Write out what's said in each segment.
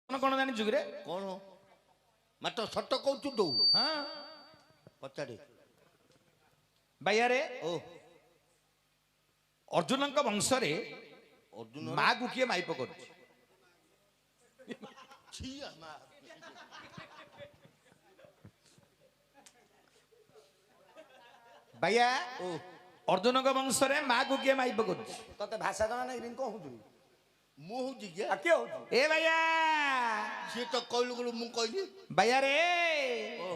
कौन जानी जुगरे कौन मत सट कहू दौ हाँ पचारे भैया रे ओ अर्जुन वंश रे अर्जुन माँ को किए माइप कर भैया ओ अर्जुन वंश रे माँ को किए माइप कर तते भाषा जमा नहीं रिंको हूँ मु हूँ जी आ के हो ए भैया सी तो कहलु कहलु मु कहली भैया रे ओ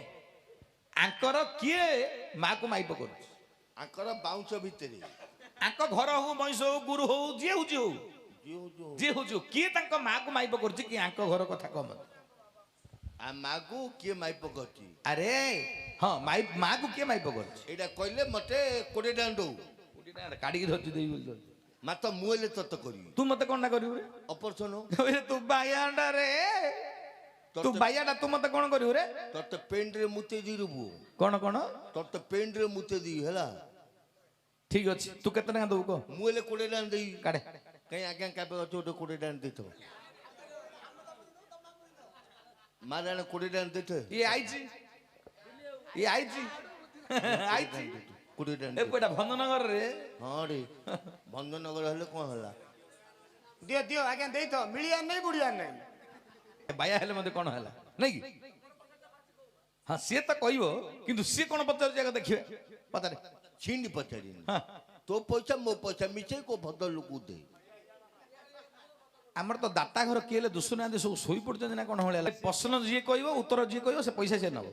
आंकर किए माँ को माइप कर आकर बाउंस भितरे आंक घर हो मईस हो गुरु हो जी हो जी हो जी किए तांको माँ को माइप कर कि आंक घर कथा कम आ मागु किए माइप करची अरे हाँ माँ को किए माइप कर एटा कहले मते 20 टाइम दौ काढ़ी धरती देवी बोल मत मुएले तत करी तू मत कौन ना करियो रे ऑपरेशन तू बायाडा रे तू बायाडा तू मत कौन करियो रे तत पेंट रे मुते दी रुबु कौन कौन तत पेंट रे मुते दी हैला ठीक अछि तू केते टका दउ को मुएले 20 टाइम देई काढे कहीं आगे काबे अछो 20 टाइम देतो माराने 20 टाइम देते ये आईची 20 टाइम ए कोटा भंदनगर रे हां रे भंदनगर हले कोन हला दियो दियो आगे दे तो मिलिया नहीं बुढ़िया नहीं बाया हेले मते कोन हला नै की हां से त कहइबो किंतु से कोन पत्तर जगह देखिबे पता रे छिंडी पचारी हां तो पैसा मो पैसा मिछे को भदर लोक दे हमर तो दाता घर केले दुसुना दे सब सोई पड़ते ना कोन हले प्रश्न जे कहइबो उत्तर जे कहइबो से पैसा से नबो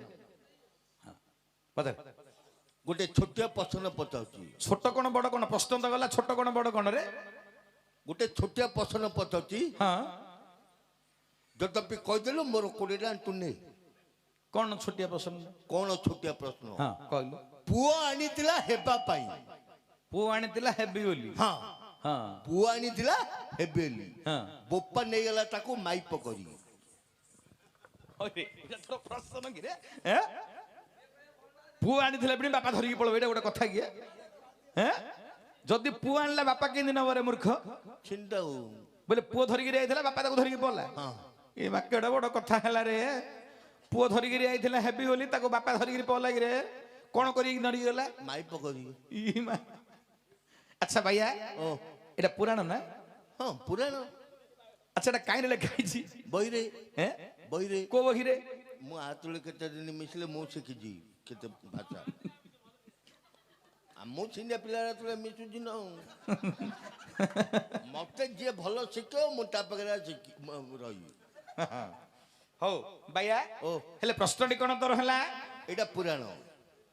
हां पता गोटे छोटिया प्रश्न पचाउची छोट कोन बड़ कोन प्रश्न तो गला छोट कोन बड़ कोन रे गोटे छोटिया प्रश्न पचाउची हां जदपि कह देलो मोर 20 टाइम तू ने कौन छोटिया प्रश्न कौन छोटिया प्रश्न हाँ कहलु पुओ आनीतिला हेबा पाई पु आनीतिला हेबी बोली हां हाँ पुओ आनीतिला हेबेली हाँ बोपा नै गला ताको माइप करी अरे एटा तो प्रश्न कि रे हैं पु आनीतिला बिनी बापा धरि के पळो एटा गोटे कथा कि हैं जदी पु आनला बापा के दिन बरे मूर्ख चिंता हो बोले पुओ धरि के आइथिला बापा ताको धरि के पळला हां ए माकेडा बड़ कथा हला रे पुओ धरि के आइथिला हेबी बोली ताको बापा धरि के पळला कि रे कोन करी नडी गला माइप करी ई मा अच्छा भैया ओ एटा पुराण ना हां पुराण अच्छा एटा काई लेखा छी बहिरे हैं बहिरे को बहिरे मु आतुले केते दिन मिसले मु सिखि जी केते भाषा आ मु छिंडा पिला तुले मिसु दिन मते जे भलो सिखो मु ता पगरा सिखि रही हो भैया ओ हेले प्रश्नटी कोन तोर हला एटा पुराण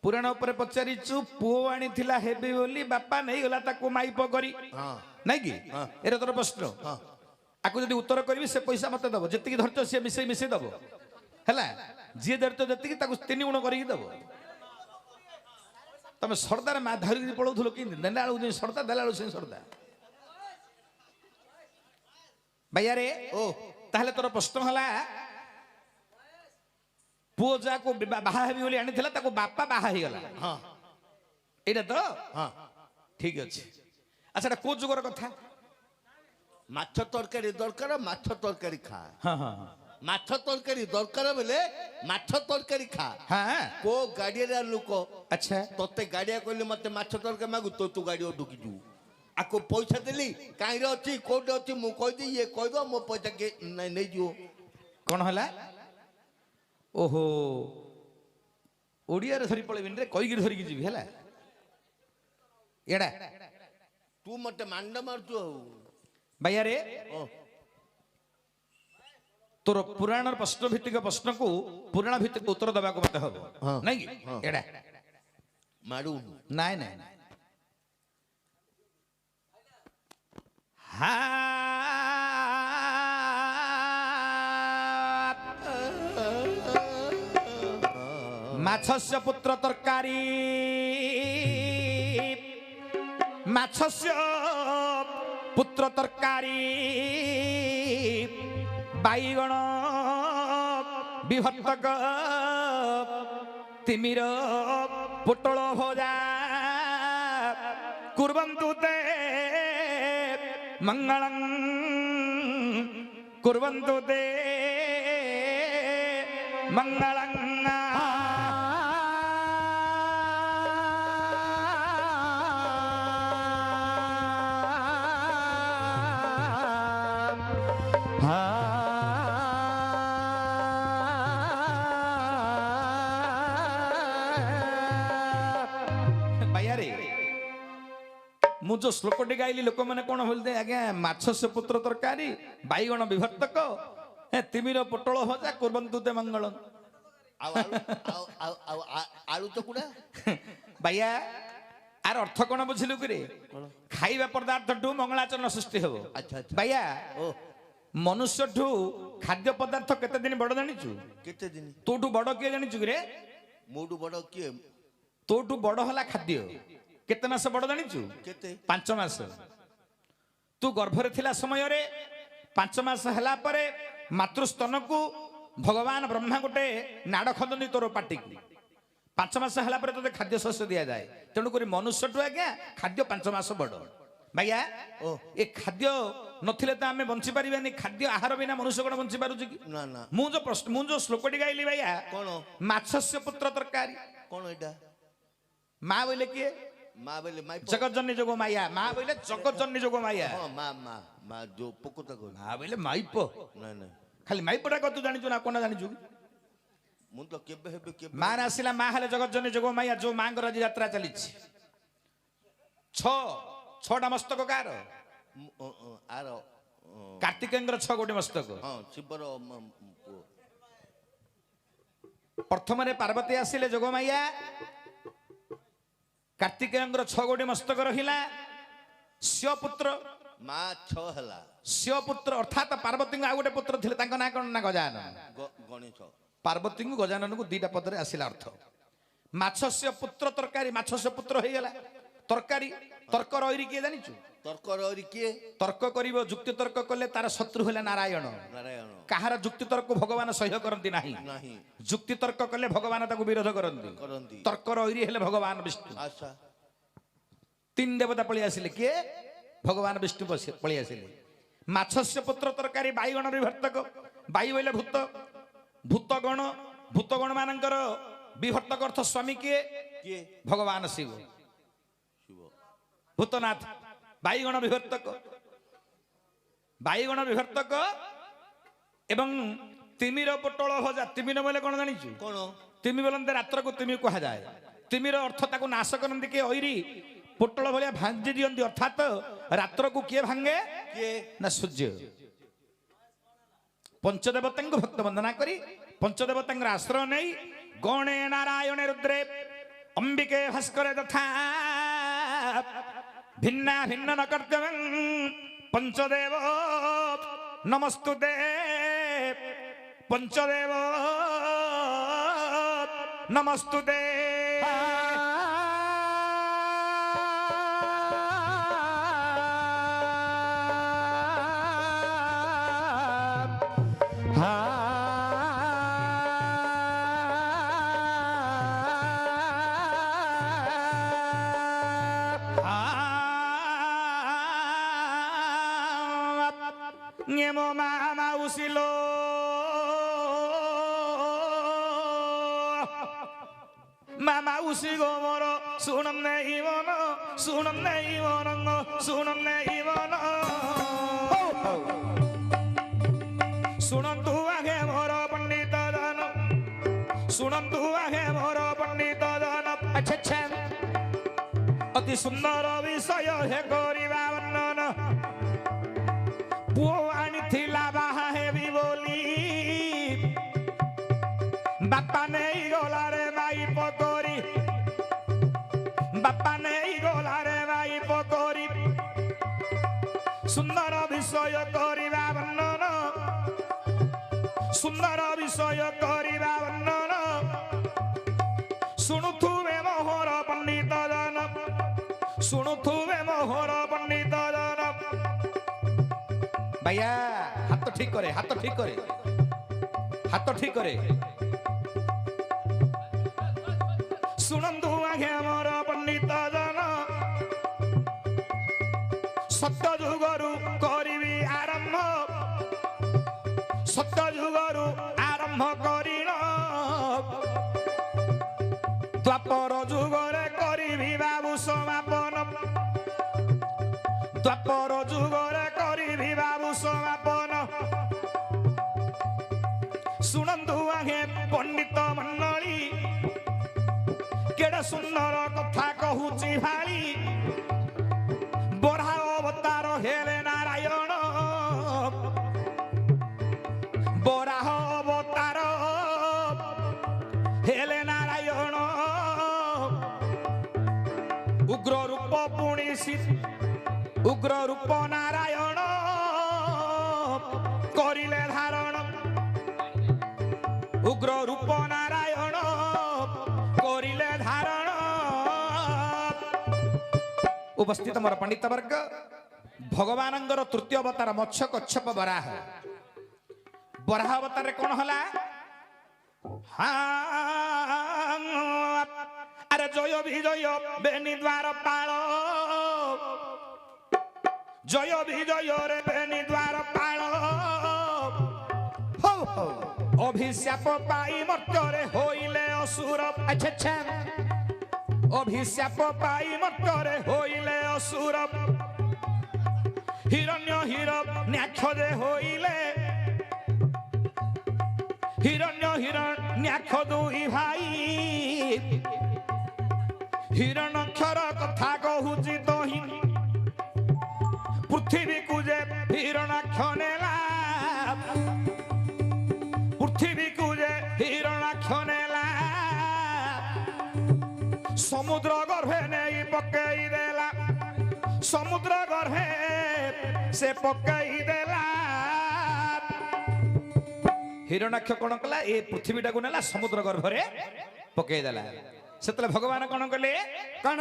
पुराण ऊपर पचारिचु पुओ आनीथिला हेबी बोली बापा नहीं गला ताको माइप करी हां नहीं की हाँ। एरा तोर प्रश्न हां आकु जदी उत्तर करबी से पैसा मते दबो जति धरत से मिसे दबो हला जे धरत जति ताको 3 गुण करी दबो तमे सरदार मा धरि पळौथलो कि देलाळु जे सरदार देलाळु से सरदार भैया रे ओ ताहले तोर प्रश्न हला पुओ जा को बाहा हेबी बोली आनीथिला ताको बापा बाहा ही गला हां एटा तो हां ठीक अछि अच्छा एटा को जुगर कथा माछ तरकारी दरकार माछ तरकारी खा हां हां माछ तरकारी दरकार बेले माछ तरकारी खा हां को गाड़िया लोक अच्छा तते गाड़िया कहले मते माछ तरकारी मागु तो तू गाड़ी ढुकी जू आको पैसा देली काई रे अछि कोड अछि मु कह दी ये कह दो मो पैसा के नै जियो कौन हला ओहो ओडिया रे धरी पळेबिन रे कई गिर धरी की जीवी हला एडा तू मते मांडा मारतु भैया रे ओ तोर पुराण प्रश्न भित्तिक प्रश्न को पुराण भित्तिक उत्तर दबा को मते हबो हाँ। नहीं की हाँ। एडा मारू नाय नाय माछस्य पुत्र तरकारी माछस्य पुत्र तरकारी बाईगण विभत्तक तिमिर पुटल भजा कुर्वन्तु ते मंगलं कुर्वन्तु ते मंगलं मु जो श्लोकटी गाइली लोक मैंने कौन बोलते आज्ञा माछ से पुत्र तरकारी बैगण विभर्तक तिमिर पोटल भजा कुर्बन्तु ते मंगल आलू चकुड़ा भैया आर अर्थ कौन बुझिलु कि रे खाइबा पदार्थ ठू मंगलाचरण सृष्टि हबो अच्छा अच्छा भैया ओ मनुष्य ठू खाद्य पदार्थ केते दिन बड़ जानिचु केते दिन तोठू बड़ किए जानिचु कि रे मोडू बड़ किए तोठू बड़ हला खाद्य केते मास बड़ जानिचु केते 5 मास तू गर्भरे थिला समय रे 5 मास हला परे मातृस्तन को भगवान ब्रह्मा गोटे नाड़ खंदनी तोर पाटी को 5 मास हला परे तोते खाद्य शस्य दिया जाए तेणु करी मनुष्य ठू आज्ञा खाद्य 5 मास बड़ भैया ओ ए खाद्य नथिले तो आमे बंची परिबानी खाद्य आहार बिना मनुष्य कोन बंची पारुची कि ना ना मु जो श्लोकटी गाइली भैया कौन माछस्य पुत्र तरकारी कौन एटा माँ बोले किए माँ बोले माई जगतजननी जोगो माया माँ बोले जगतजननी जोगो माया हाँ माँ माँ माँ जो पकुता को माँ बोले माइप ना ना खाली माइपटा कतु जानिचु ना कोन जानिचु मु तो केबे हेबे केबे माँ आसिला माँ हेले जगतजननी जोगो माया जो माँ आज यात्रा चली छटा मस्तक कार आर कार्तिकेन्द्र 6 गोटे मस्तक हाँ शिवर प्रथम पार्वती आसिले जोगो माया कार्तिकेन्द्र 6 गोटे मस्तक रहिला स्य पुत्र माँ 6 हला स्य पुत्र अर्थात पार्वती आ गोटे पुत्र थिले तांको ना कोन ना गजानन गणेश पार्वती को गजानन को दीटा पदरे आसिला अर्थ माछस्य पुत्र तरकारी माछस्य पुत्र हो गला तरकारी तर्क रही किए जानिचु तर्क रही किए तर्क करिवो जुक्ति तर्क कले तार शत्रु हेले नारायण नारायण कहार जुक्ति तर्क भगवान सह्य करती नाही नहीं जुक्ति तर्क कले भगवान ताको विरोध करती करंती तर्क रही हेले भगवान विष्णु आशा 3 देवता पळी आसिले किए भगवान विष्णु पळी आसिले माछस्य पुत्र तरकारी बैगण विभर्तक बाई बोले भूत भूतगण मानकर विभर्तक अर्थ स्वामी किए किए भगवान शिव शिव भूतनाथ बैगण विभर्तक एवं तिमिर पोटल भजा तिमिर बोले कौन जानिचु कौन तिमि बोलते रात्र को तिमि कहा जाए तिमिर अर्थ ताको नाश करती किए ऐरी पोटल भाया भांजी दियंती अर्थात रात्र को किए भांगे किए ना सूर्य पंचदेवता भक्त वंदना करी पंचदेवता आश्रय नहीं गणे नारायण रुद्रे अंबिके भास्कर तथा भिन्ना भिन्न न कर्तव्य पंचदेव नमस्तुते पंचदेव नमस्तुते Nyemo mama usilo mama usigo moro sunam nei mono sunam nei mono sunam tu age moro pandita dano sunam tu age moro pandita dano acha acha ati sundara visaya he koriba vannana पुओ आनिथिला बाहा heavy बोली बापा नहीं गोला रे माई पकोरी बापा नहीं गोला रे माई पकोरी सुंदर विषय करिबा वर्णन सुंदर विषय करिबा वर्णन शुणुथुवे मोहर पंडित जन शुणुथुवे मोहर पंडित जन भैया हाथ ठीक करे हाथ ठीक करे हाथ ठीक करे सुनंदु आगे मोर पंडित जन सत्य जुगरु करिबी आरंभ सत्य जुगरु आरंभ करिन ଦ୍ୱାପର ଯୁଗରେ କରିବି ବାବୁ ସମାପନ ଦ୍ୱାପର ଯୁଗରେ କରିବି ବାବୁ ସମାପନ ଶୁଣନ୍ତୁ ଆଗେ ପଣ୍ଡିତ ମଣ୍ଡଳୀ କେଡ଼େ ସୁନ୍ଦର କଥା କହୁଛି ଭାଳି ବରାହ ଅବତାର ହେଲେ ନାରାୟଣ ବରାହ ଅବତାର ହେଲେ ନାରାୟଣ ଉଗ୍ର ରୂପ ପୁଣି ଉଗ୍ର ରୂପ ନାରାୟଣ କରିଲେ ଧାରଣ ଉଗ୍ର ରୂପ ନାରାୟଣ କରିଲେ ଧାରଣ ଉପସ୍ଥିତ ମୋର ପଣ୍ଡିତ ବର୍ଗ ଭଗବାନଙ୍କର ତୃତୀୟ ଅବତାର ମତ୍ସ୍ୟ କଚ୍ଛପ ବରାହ ବରାହ ଅବତାରରେ କଣ ହେଲା আরে জয় বিজয় বেনি দ্বার পাল জয় বিজয় রে বেনি দ্বার পাল অভিশাপ পাই মর্ত্যরে হইলে অসুর আচ্ছা অভিশাপ পাই মর্ত্যরে হইলে অসুর হিরণ্য হীরব ন্যাক্ষদে হইলে হিরণ্য হিরণ্যাক্ষ দুই ভাই হিরণ্যক্ষর কথা কহুছি তহি পৃথিবীকু যে হিরণ্যাক্ষ নেলা পৃথিবীকু যে হিরণ্যাক্ষ নেলা সমুদ্র গর্ভে নেই পকাই দেলা সমুদ্র গর্ভে সে পকাই দেলা হিরণ্যাক্ষ কোণ কলা এই পৃথিবীটাকে নেলা সমুদ্র গর্ভরে পকাই দেলা সেতলে ভগবান কোণ কলে কোণ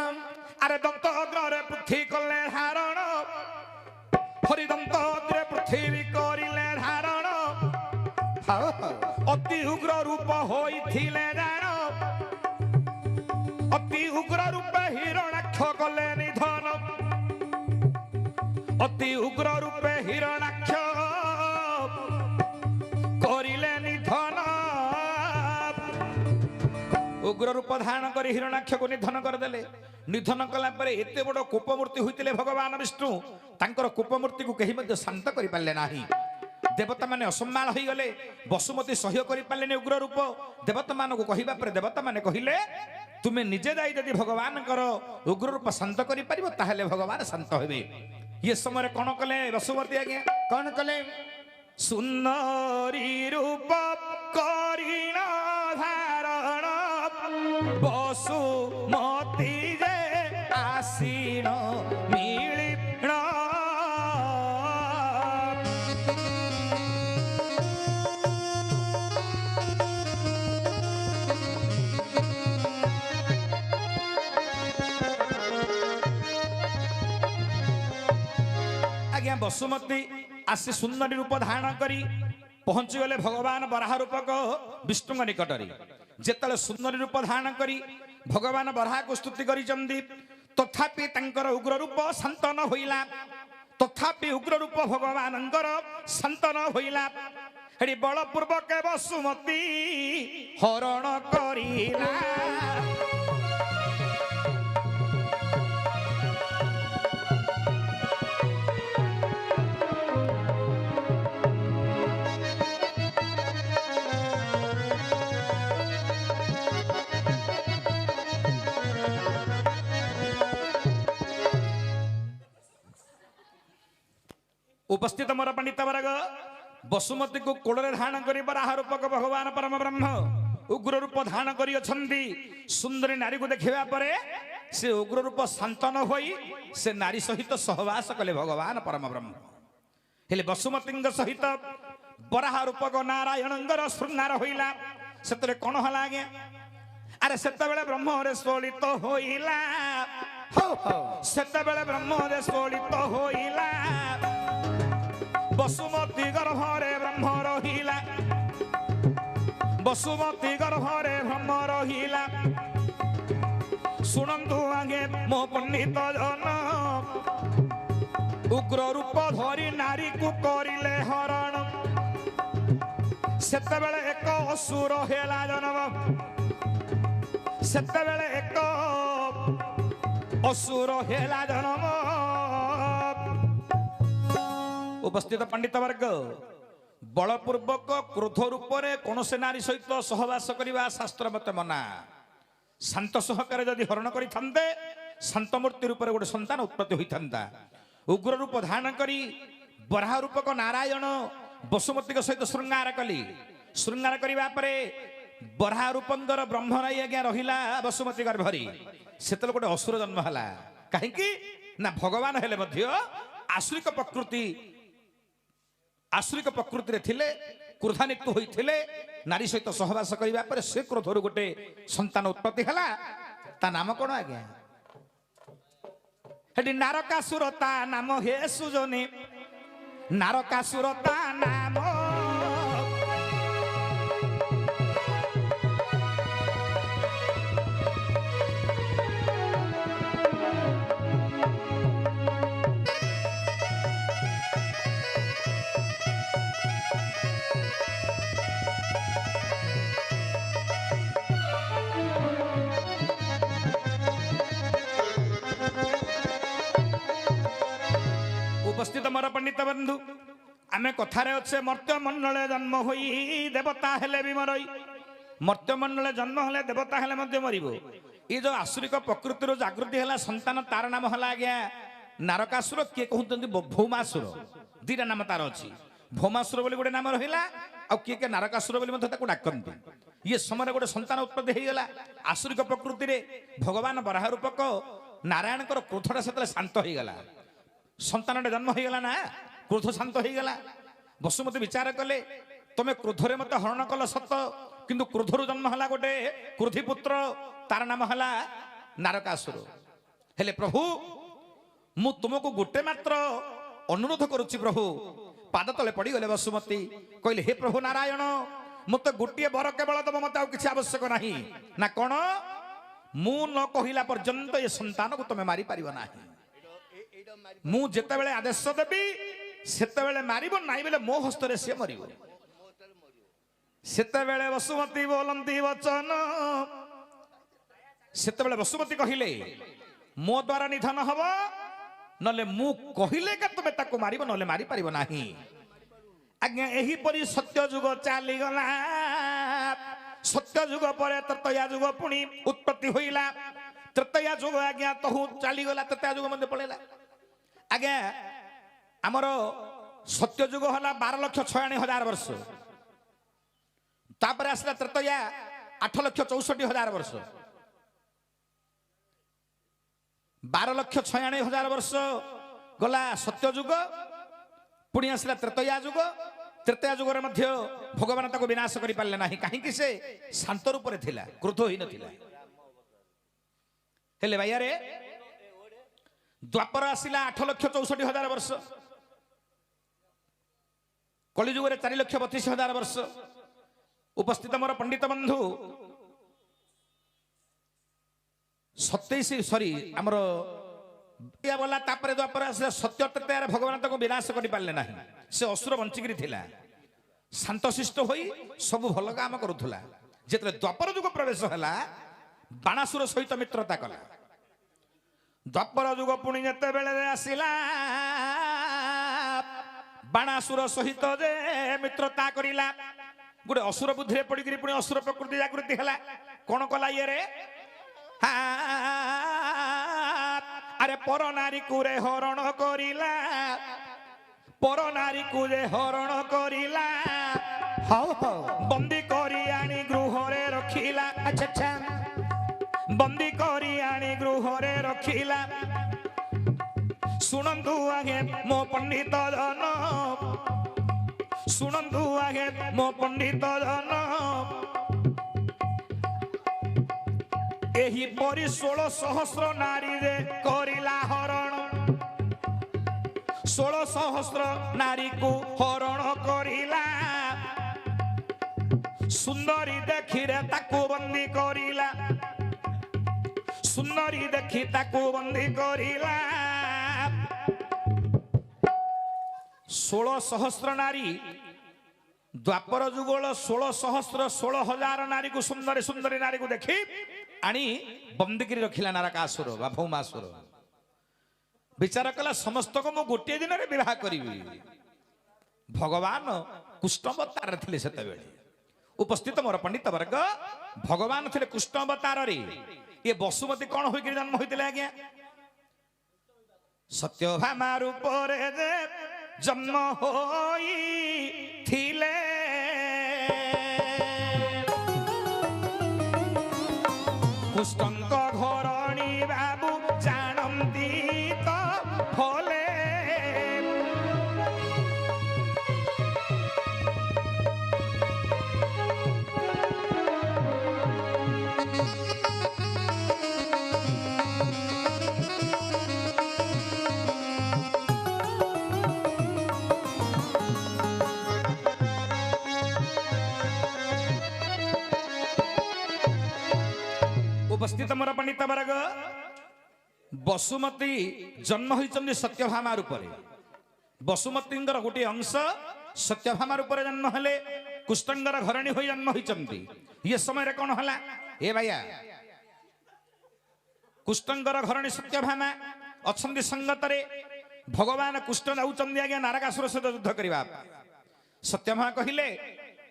আরে দন্ত অগ্রে পৃথ্বী কলে ধারণ হরিদন্ত অগ্রে পৃথিবী করিলে ধারণ অতি উগ্র রূপ হইছিলে জাণ অতি উগ্র রূপে হিরণ্যাক্ষ কলে নিধন অতি উগ্র রূপে হিরণ্যাক্ষ করিলে নিধন উগ্র রূপ ধারণ করে হিরণ্যাক্ষকে নিধন করদেলে নিধন কলা পরে এতে বড় কোপমূর্তি হইতিলে ভগবান বিষ্ণু তাঙ্কর কোপমূর্তি কু কেহি মধ্যে শান্ত করি পারলে নাহি দেবতা মানে অসম্মাল হই গলে বসুমতী সহ্য করি পারলেনি উগ্র রূপ দেবতা মানকু কহিবা পরে দেবতা মানে কহিলে তুমি নিজে যাই যদি ভগবানଙ୍କର উগ্র রূপ শান্ত করি পারিব তাহলে ভগবান শান্ত হবে ইয়ে সময় কোন কলে বসুমতী আজ্ঞা কোন কলে সুন্দরী রূপ করিণ ধারণ বসুমতী যে আসিণ মিলিণ আজ্ঞা বসুমতী আসি সুন্দরী রূপ ধারণ করি পৌঁছি গলে ভগবান বরাহ রূপক বিষ্ণুଙ୍କ নিকটরে যেতলে সুন্দরী রূপ ধারণ করি ভগবান বরাহକୁ স্তুতি করিছন্তি তথাপি তাঙ্কর উগ্র রূপ শান্ত ন হইলা তথাপি উগ্র রূপ ভগবানଙ୍କର শান্ত ন হইলা হেডি বলপূর্বক বসুমতী হরণ করিলা उपस्थित मोर पंडित वर्ग बसुमती को कोड़े धारण कर बराह रूपक भगवान परम ब्रह्म उग्र रूप धारण कर सुंदरी नारी को देखा पर से उग्र रूप शांत न होई से नारी सहित सहवास कले भगवान परम ब्रह्म हेले बसुमती सहित बराह रूपक नारायण श्रृंगार होइला सेतरे कोन हला आज्ञा अरे सेते बेले ब्रह्म रे सोलित होइला सेते बेले ब्रह्म रे सोलित होइला बसुमती गर्भरे ब्रह्म रहिला बसुमती गर्भरे ब्रह्म रहिला शुणु आगे मो पंडित जन उग्र रूप धरी नारी को करिले हरण सेते बेले एक असुर हेला जनम ସେତେବେଳେ ଏକ ଅସୁର ହେଲା ଜନ୍ମ। ଉପସ୍ଥିତ ପଣ୍ଡିତ ବର୍ଗ, ବଳପୂର୍ବକ କ୍ରୋଧ ରୂପରେ କୌଣସି ନାରୀ ସହିତ ସହବାସ କରିବା ଶାସ୍ତ୍ର ମତେ ମନା। ଶାନ୍ତ ସହକାରେ ଯଦି ହରଣ କରିଥାନ୍ତେ ଶାନ୍ତ ମୂର୍ତ୍ତି ରୂପରେ ଗୋଟେ ସନ୍ତାନ ଉତ୍ପତ୍ତି ହୋଇଥାନ୍ତା। ଉଗ୍ର ରୂପ ଧାରଣ କରି ବରାହ ରୂପକ ନାରାୟଣ ବସୁମତୀଙ୍କ ସହିତ ଶୃଙ୍ଗାର କଲି। ଶୃଙ୍ଗାର କରିବା ପରେ ବରାହ ରୂପନ୍ଦର ବ୍ରହ୍ମରାଇ ଆଜ୍ଞା ରହିଲା ବସୁମତୀ ଗର୍ଭରେ। ସେତେବେଳେ ଗୋଟେ ଅସୁର ଜନ୍ମ ହେଲା। କାହିଁକି ନା ଭଗବାନ ହେଲେ ମଧ୍ୟ ଆସୁରିକ ପ୍ରକୃତିରେ ଥିଲେ, କ୍ରୋଧାନ୍ୱିତ ହୋଇଥିଲେ। ନାରୀ ସହିତ ସହବାସ କରିବା ପରେ ସେ କ୍ରୋଧରୁ ଗୋଟେ ସନ୍ତାନ ଉତ୍ପତ୍ତି ହେଲା। ତା ନାମ କଣ ଆଜ୍ଞା? ହେଠି ନାରକାସୁର ତା ନାମ ହେ ସୁଜନୀ, ନାରକାସୁର ତା ନାମ। ଉପସ୍ଥିତ ମୋର ପଣ୍ଡିତ ବନ୍ଧୁ, ଆମେ କଥାରେ ଅଛେ ମର୍ତ୍ତ୍ୟ ମଣ୍ଡଳେ ଜନ୍ମ ହୋଇ ଦେବତା ହେଲେ ବି ମରଇ। ମର୍ତ୍ତ୍ୟ ମଣ୍ଡଳେ ଜନ୍ମ ହେଲେ ଦେବତା ହେଲେ ମଧ୍ୟ ମରିବ। ଏ ଯୋଉ ଆସୁରିକ ପ୍ରକୃତିରୁ ଜାଗୃତି ହେଲା ସନ୍ତାନ, ତାର ନାମ ହେଲା ଆଜ୍ଞା ନାରକାସୁର। କିଏ କହୁଛନ୍ତି ଭୌମାସୁର। ଦିଟା ନାମ ତାର ଅଛି। ଭୌମାସୁର ବୋଲି ଗୋଟେ ନାମ ରହିଲା, ଆଉ କିଏ କିଏ ନାରକାସୁର ବୋଲି ମଧ୍ୟ ତାକୁ ଡାକନ୍ତି। ଇଏ ସମୟରେ ଗୋଟେ ସନ୍ତାନ ଉତ୍ପତ୍ତି ହେଇଗଲା। ଆସୁରିକ ପ୍ରକୃତିରେ ଭଗବାନ ବରାହ ରୂପକ ନାରାୟଣଙ୍କର କ୍ରୋଧଟା ସେତେବେଳେ ଶାନ୍ତ ହେଇଗଲା। ସନ୍ତାନଟେ ଜନ୍ମ ହେଇଗଲା ନା, କ୍ରୋଧ ଶାନ୍ତ ହେଇଗଲା। ବସୁମତୀ ବିଚାର କଲେ, ତମେ କ୍ରୋଧରେ ମତେ ହରଣ କଲ ସତ, କିନ୍ତୁ କ୍ରୋଧରୁ ଜନ୍ମ ହେଲା ଗୋଟେ କ୍ରୋଧୀ ପୁତ୍ର, ତାର ନାମ ହେଲା ନାରକାସୁର। ହେଲେ ପ୍ରଭୁ, ମୁଁ ତୁମକୁ ଗୋଟେ ମାତ୍ର ଅନୁରୋଧ କରୁଛି ପ୍ରଭୁ। ପାଦ ତଳେ ପଡ଼ିଗଲେ ବସୁମତୀ, କହିଲେ ହେ ପ୍ରଭୁ ନାରାୟଣ, ମତେ ଗୋଟିଏ ବର କେବଳ ଦବ, ମତେ ଆଉ କିଛି ଆବଶ୍ୟକ ନାହିଁ। ନା କଣ? ମୁଁ ନ କହିଲା ପର୍ଯ୍ୟନ୍ତ ଏ ସନ୍ତାନକୁ ତମେ ମାରିପାରିବ ନାହିଁ। ମୁଁ ଯେତେବେଳେ ଆଦେଶ ଦେବି ସେତେବେଳେ ମାରିବ, ନାହିଁ ବେଲେ ମୋ ହସ୍ତରେ ସିଏ ମରିବ। ସେତେବେଳେ ବସୁମତୀ ବୋଲନ୍ତି ବଚନ। ସେତେବେଳେ ବସୁମତୀ କହିଲେ, ମୋ ଦ୍ୱାରା ନିଧନ ହବ, ନହେଲେ ମୁଁ କହିଲେ କା ତମେ ତାକୁ ମାରିବ, ନହେଲେ ମାରିପାରିବ ନାହିଁ। ଆଜ୍ଞା ଏହିପରି ସତ୍ୟ ଯୁଗ ଚାଲିଗଲା। ସତ୍ୟ ଯୁଗ ପରେ ତ୍ରେତୟା ଯୁଗ ପୁଣି ଉତ୍ପତ୍ତି ହୋଇଲା। ତ୍ରେତୟା ଯୁଗ ଆଜ୍ଞା ତହୁ ଚାଲିଗଲା, ତ୍ରେତୟା ଯୁଗ ମଧ୍ୟ ପଳେଇଲା। ଆଜ୍ଞା ଆମର ସତ୍ୟ ଯୁଗ ହେଲା 12,96,000 ବର୍ଷ। ତାପରେ ଆସିଲା ତ୍ରେତୟା 8,64,000 ବର୍ଷ। 12,96,000 ବର୍ଷ ଗଲା ସତ୍ୟ ଯୁଗ, ପୁଣି ଆସିଲା ତ୍ରେତୟା ଯୁଗ। ତ୍ରେତୟା ଯୁଗରେ ମଧ୍ୟ ଭଗବାନ ତାକୁ ବିନାଶ କରିପାରିଲେ ନାହିଁ। କାହିଁକି? ସେ ଶାନ୍ତ ରୂପରେ ଥିଲା, କ୍ରୋଧ ହୋଇନଥିଲା। ହେଲେ ଭାଇଆରେ ଦ୍ୱାପର ଆସିଲା 8,64,000 ବର୍ଷ। କଳିଯୁଗରେ 4,32,000 ବର୍ଷ। ଉପସ୍ଥିତ ମୋର ପଣ୍ଡିତ ବନ୍ଧୁ, 27 ଆମର ଗଲା। ତାପରେ ଦ୍ୱାପର ଆସିଲା ସତ୍ୟ ତ୍ରେତୟାରେ ଭଗବାନ ତାକୁ ବିନାଶ କରିପାରିଲେ ନାହିଁ। ସେ ଅସୁର ବଞ୍ଚିକିରି ଥିଲା, ଶାନ୍ତଶିଷ୍ଟ ହୋଇ ସବୁ ଭଲ କାମ କରୁଥିଲା। ଯେତେବେଳେ ଦ୍ୱାପର ଯୁଗ ପ୍ରବେଶ ହେଲା, ବାଣାସୁର ସହିତ ମିତ୍ରତା କଲା। ଦ୍ୱାପର ଯୁଗ ପୁଣି ଯେତେବେଳେ ଆସିଲା, ବାଣାସୁର ସହିତ ଯେ ମିତ୍ରତା କରିଲା, ଗୋଟେ ଅସୁର ବୁଦ୍ଧିରେ ପଡିକିରି ପୁଣି ଅସୁର ପ୍ରକୃତି ଜାଗୃତି ହେଲା। କଣ କଲା ଇଏରେ? ଆରେ ପର ନାରୀକୁ ରେ ହରଣ କରିଲା, ପର ନାରୀକୁ ରେ ହରଣ କରିଲା। ବନ୍ଦୀ କରି ଆଣି ଗୃହରେ ରଖିଲା। ଆଚ୍ଛା ଆଚ୍ଛା, ବନ୍ଦୀ କରି ଆଣି ଗୃହରେ ରଖିଲା। ଶୁଣନ୍ତୁ ଆଗେ ମୋ ପଣ୍ଡିତ ଜନ, ଶୁଣନ୍ତୁ ଆଗେ ମୋ ପଣ୍ଡିତ ଜନ, ଏହିପରି 16,000 ନାରୀରେ କରିଲା ହରଣ। 16,000 ନାରୀକୁ ହରଣ କରିଲା। ସୁନ୍ଦରୀ ଦେଖିରେ ତାକୁ ବନ୍ଦୀ କରିଲା, ସୁନ୍ଦରୀ ଦେଖି ତାକୁ ବନ୍ଦୀ କରିଲା। 16,000 ନାରୀ ଦ୍ୱାପର ଯୁଗଳ 16,000 16,000 ନାରୀକୁ ସୁନ୍ଦରୀ ସୁନ୍ଦରୀ ନାରୀକୁ ଦେଖି ଆଣି ବନ୍ଦିକିରି ରଖିଲା ନାରକାସୁର ବା ଭୌମାସୁର। ବିଚାର କଲା ସମସ୍ତଙ୍କୁ ମୁଁ ଗୋଟିଏ ଦିନରେ ବିବାହ କରିବି। ଭଗବାନ କୃଷ୍ଣ ଅବତାରରେ ଥିଲେ ସେତେବେଳେ। ଉପସ୍ଥିତ ମୋର ପଣ୍ଡିତ ବର୍ଗ, ଭଗବାନ ଥିଲେ କୃଷ୍ଣ ଅବତାରରେ। ଏ ବସୁମତୀ କଣ ହୋଇକି ଜନ୍ମ ହୋଇଥିଲେ ଆଜ୍ଞା? ସତ୍ୟଭାମା ରୂପରେ ଯେ ଜନ୍ମ ହୋଇଥିଲେ। କୃଷ୍ଣଙ୍କ ଘରଣୀ ବାବୁ ଜାଣନ୍ତି ତ ଭଲେ। उपस्थित मोर पंडित वर्ग, बसुमती जन्म होइचंदी सत्यभामा रूपरे। बसुमतींगर गोटे अंश सत्यभामा रूपरे जन्म हेले। कृष्णंगर घरणी होई जन्म होइचंदी। ये समय रे कोन हला? ए भैया, कृष्णंगर घरणी सत्यभामा अछंदी संगतरे। भगवान कृष्ण जाउचंदी आज्ञा नारकासुर सहित युद्ध करिबा। सत्यभामा कहिले,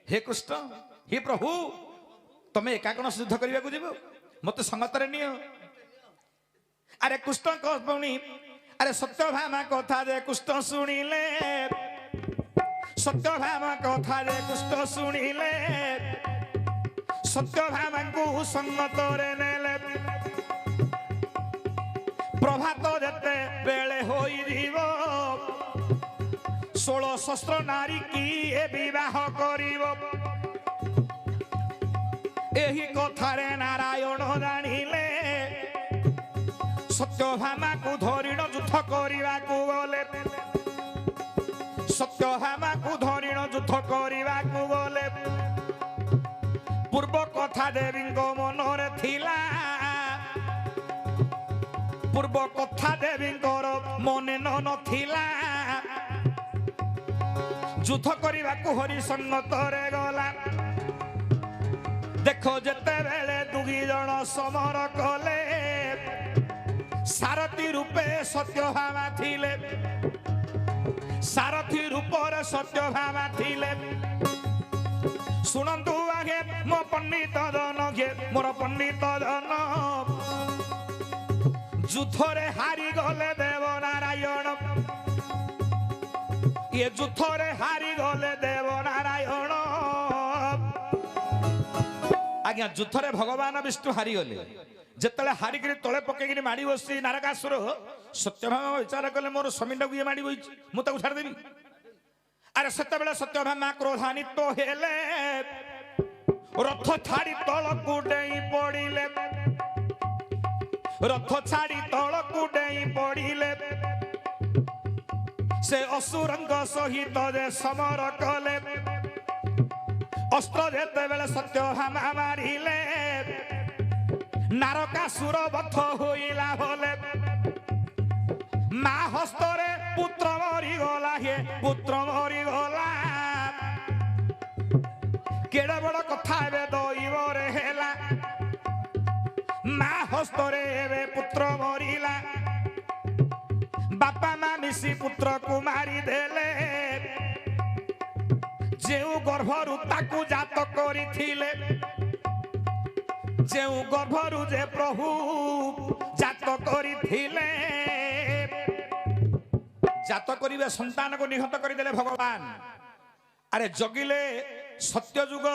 हे कृष्ण, हे प्रभु, तमे एका कोन युद्ध करिबा को जिवो? मत संगतरे नियो। अरे कृष्ण कहनी, अरे सत्यभामा कथा जे कृष्ण शुणिले, सत्यभामा कथा जे कृष्ण शुणिले, सत्यभामा को संगतरे नेले। प्रभात जेते बेले होई जीवो, 16 सहस्र नारी की विवाह करिवो। एही कथारे नारायण जानिले, सत्यभामा को धरिण युद्ध करिबा को गले। सत्यभामा को धरिण युद्ध करिबा को गले। पूर्व कथा देवीको मनरे थिला, पूर्व कथा देवीଙ୍କର मने नथिला। युद्ध करिबा को हरि संगतरे गला। देखो जेते बेले दुगी जण समर कले, सारथी रूपे सत्यभामा थिले। सारथी रूपरे सत्यभामा थिले। सुनंतु आगे मो पंडित जन गे, मोर पंडित जन, युद्धरे हारी गले देव नारायण। ये युद्धरे हारी गले देव नारायण। आज्ञा युद्धरे भगवान विष्णु हारी गले। जेतले हारिकरी तळे पकेकरी माडी बसी नारकासुर, सत्यभामा विचार कले मोर समींडा को ये माडी बइछ, मु ताको छाड़ देबी। अरे सत्यबेले सत्यभामा क्रोधान्वित हेले, रथ छाड़ी तळकु डेई पडिले। रथ छाड़ी तळकु डेई पडिले। से असुरंग सहित जे समर कले। अस्त्र जेते बेले सत्यभामा मारिले, नारकासुर बध होइला भले। मा हस्तरे पुत्र मरी गला, हे पुत्र मरी गला। केडे बड़ कथा बे दैवरे हेला। मा हस्तरे बे पुत्र मरिला। बापा मा मिसी पुत्र को मारी देले। जेउ गर्भरु ताकू जात करिथिले, जेउ गर्भरु जे प्रभु जात करिथिले। जात करिबे संतान को निहत करिदेले भगवान। अरे जगिले सत्य युग,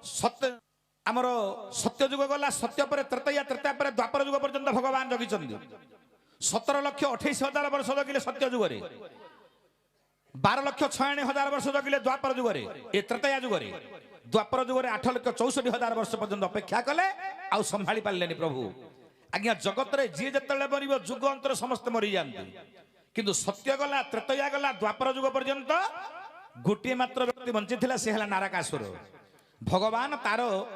सत्य आमर सत्य युग गला। सत्य पर त्रेतया, त्रेतया पर द्वापर युग पर्यंत भगवान जगिचंदी। 17,28,000 वर्ष जगिले सत्य युगरे। 12,96,000 वर्ष जगिले द्वापर युगरे। ए त्रेतया युगरे। द्वापर युगरे 8,64,000 वर्ष पर्यंत अपेक्षा कले, आउ संभाली पारलेनी प्रभु। आज्ञा जगत रे जे जतले मरिबो युग अंतर समस्त मरि जानती, किंतु सत्य गला, त्रेतया गला, द्वापर युग पर्यंत गोटे मात्र व्यक्ति बंची थिला, से हला नारकासुर। भगवान तारो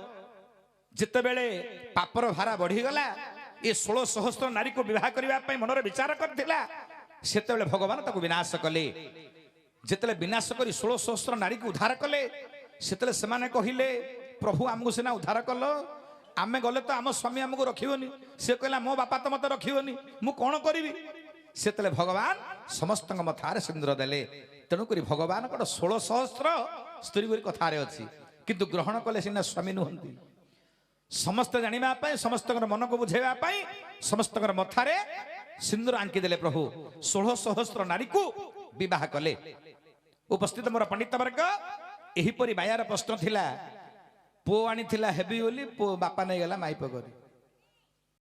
जितेबेले पापर भारा बढ़ी गला, ये 16 सहस्र नारी को विवाह करने मनरे विचार करथिला, सेतेबेले भगवान ताको विनाश कले। जितेले विनाश करी 16 सहस्र नारी को उद्धार कले, सेतेले सेमाने कहिले, प्रभु आमको सिना उद्धार कलो, ଆମେ ଗଲେ ତ ଆମ ସ୍ୱାମୀ ଆମକୁ ରଖିବନି। ସେ କହିଲା ମୋ ବାପା ତ ମତେ ରଖିବନି, ମୁଁ କଣ କରିବି? ସେତେବେଳେ ଭଗବାନ ସମସ୍ତଙ୍କ ମଥାରେ ସିନ୍ଦୁର ଦେଲେ। ତେଣୁକରି ଭଗବାନଙ୍କର 16 ସହସ୍ର ସ୍ତ୍ରୀ ବୋଲି କଥାରେ ଅଛି, କିନ୍ତୁ ଗ୍ରହଣ କଲେ ସିନା ସ୍ୱାମୀ ନୁହନ୍ତି। ସମସ୍ତେ ଜାଣିବା ପାଇଁ, ସମସ୍ତଙ୍କର ମନକୁ ବୁଝେଇବା ପାଇଁ ସମସ୍ତଙ୍କର ମଥାରେ ସିନ୍ଦୁର ଆଙ୍କି ଦେଲେ ପ୍ରଭୁ। 16 ସହସ୍ର ନାରୀକୁ ବିବାହ କଲେ। ଉପସ୍ଥିତ ମୋର ପଣ୍ଡିତ ବର୍ଗ, ଏହିପରି ବାୟାର ପ୍ରଶ୍ନ ଥିଲା। ପୁଅ ଆଣିଥିଲା ହେବି ବୋଲି ପୁଅ ବାପା ନେଇଗଲା ମାଇପ କରି।